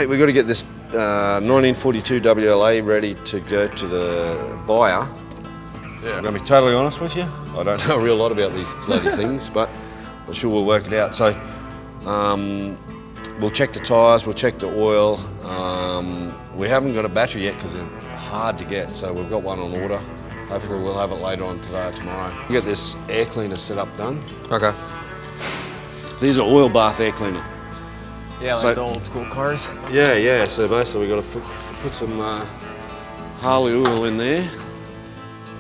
Mate, we've got to get this 1942 WLA ready to go to the buyer. Yeah. I'm going to be totally honest with you. I don't know a real lot about these bloody things, but I'm sure we'll work it out. So we'll check the tyres, we'll check the oil. We haven't got a battery yet because they're hard to get, so we've got one on order. Hopefully we'll have it later on today or tomorrow. We'll get this air cleaner set up done. Okay. So these are oil bath air cleaner. Yeah, like the old school cars. Yeah. So basically we've got to put some Harley oil in there.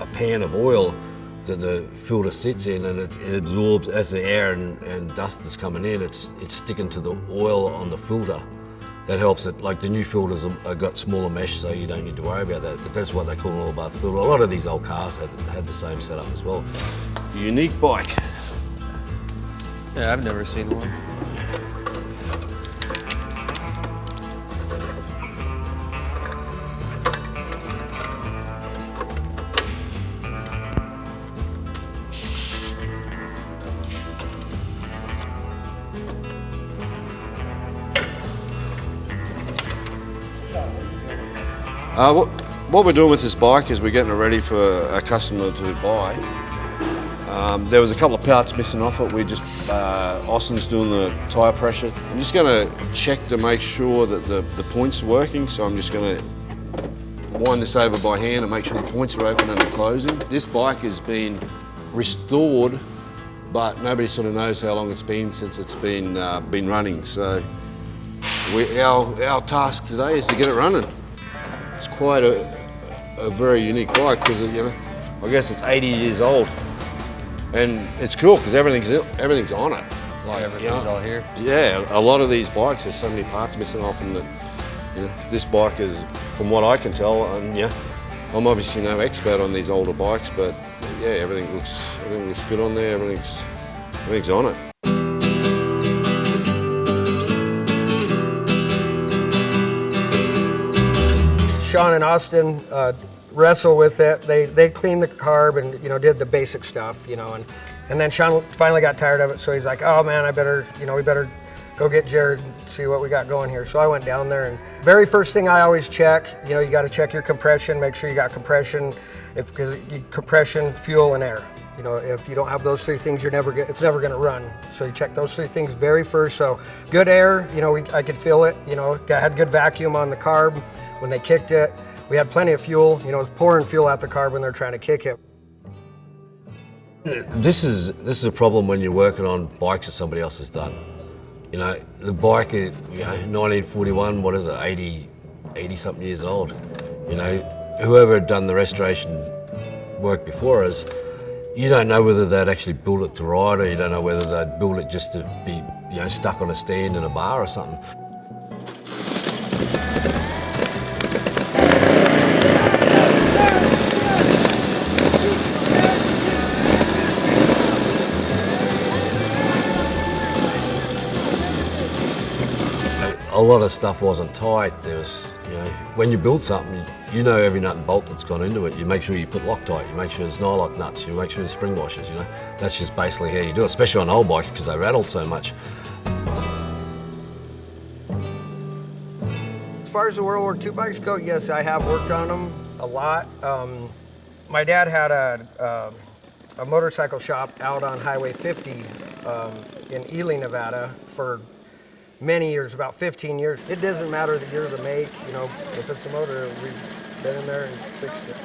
A pan of oil that the filter sits in, and it absorbs as the air and dust is coming in. It's sticking to the oil on the filter. That helps it. Like the new filters have got smaller mesh, so you don't need to worry about that. But that's what they call an oil bath filter. A lot of these old cars had the same setup as well. Unique bike. Yeah, I've never seen one. What we're doing with this bike is we're getting it ready for a customer to buy. There was a couple of parts missing off it. Austin's doing the tyre pressure. I'm just going to check to make sure that the points are working, so I'm just going to wind this over by hand and make sure the points are open and closing. This bike has been restored, but nobody sort of knows how long it's been since it's been running. So our task today is to get it running. It's quite a very unique bike because, I guess it's 80 years old, and it's cool because everything's on it. Like everything's all here. Yeah, a lot of these bikes, there's so many parts missing off them that, this bike is, from what I can tell, and I'm obviously no expert on these older bikes, but yeah, everything looks good on there. Everything's on it. Sean and Austin wrestle with it. They cleaned the carb and did the basic stuff, and then Sean finally got tired of it, so he's like, oh man, we better go get Jared and see what we got going here. So I went down there, and very first thing I always check, you got to check your compression, make sure you got compression, because compression, fuel, and air. If you don't have those three things, it's never going to run. So you check those three things very first. So good air, I could feel it. Had good vacuum on the carb when they kicked it. We had plenty of fuel. It was pouring fuel out the carb when they're trying to kick it. This is a problem when you're working on bikes that somebody else has done. The bike, 1941, what is it, 80 something years old. Whoever had done the restoration work before us, you don't know whether they'd actually built it to ride, or you don't know whether they'd built it just to be, stuck on a stand in a bar or something. A lot of stuff wasn't tight. There was, when you build something, every nut and bolt that's gone into it. You make sure you put Loctite, you make sure there's nylock nuts, you make sure there's spring washers, That's just basically how you do it, especially on old bikes because they rattle so much. As far as the World War II bikes go, yes, I have worked on them a lot. My dad had a motorcycle shop out on Highway 50 in Ely, Nevada for many years, about 15 years. It doesn't matter the year of the make, if it's a motor, we've been in there and fixed it.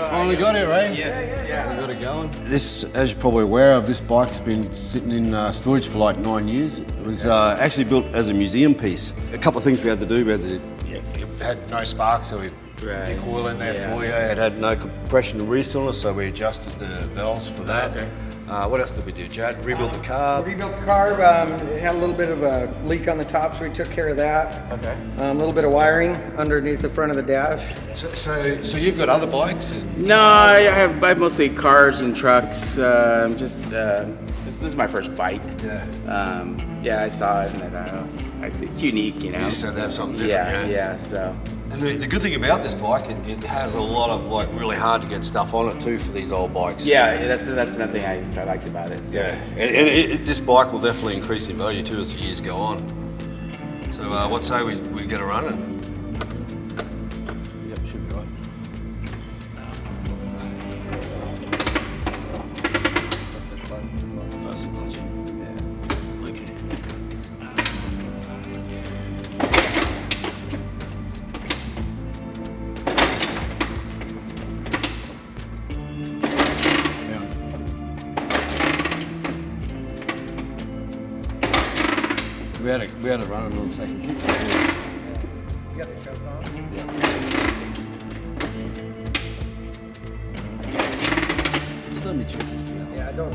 Finally got it, right? Yes. Yeah. We got it going. This, as you're probably aware of, this bike's been sitting in storage for like 9 years. It was actually built as a museum piece. A couple of things we had to do. It had no spark, so we put the coil in there for you. It had no compression and recylinder, so we adjusted the valves for that. Okay. What else did we do, Jad? Rebuilt the carb. Rebuilt the carb. It had a little bit of a leak on the top, so we took care of that. Okay. A little bit of wiring underneath the front of the dash. So you've got other bikes? And No, I have mostly cars and trucks. This is my first bike. Yeah. Yeah, I saw it and I thought, oh, it's unique, you know. You just had to have something different. Yeah. So. And the good thing about this bike, it has a lot of like really hard to get stuff on it too for these old bikes. Yeah, that's another thing I liked about it. So. Yeah, and this bike will definitely increase in value too as the years go on. So what say we get a running? Yep, should be right. That's the clutch. Yeah. Okay. We had to run it on second kick. You got the choke on? Yeah. Just let me check it. Yeah, I don't.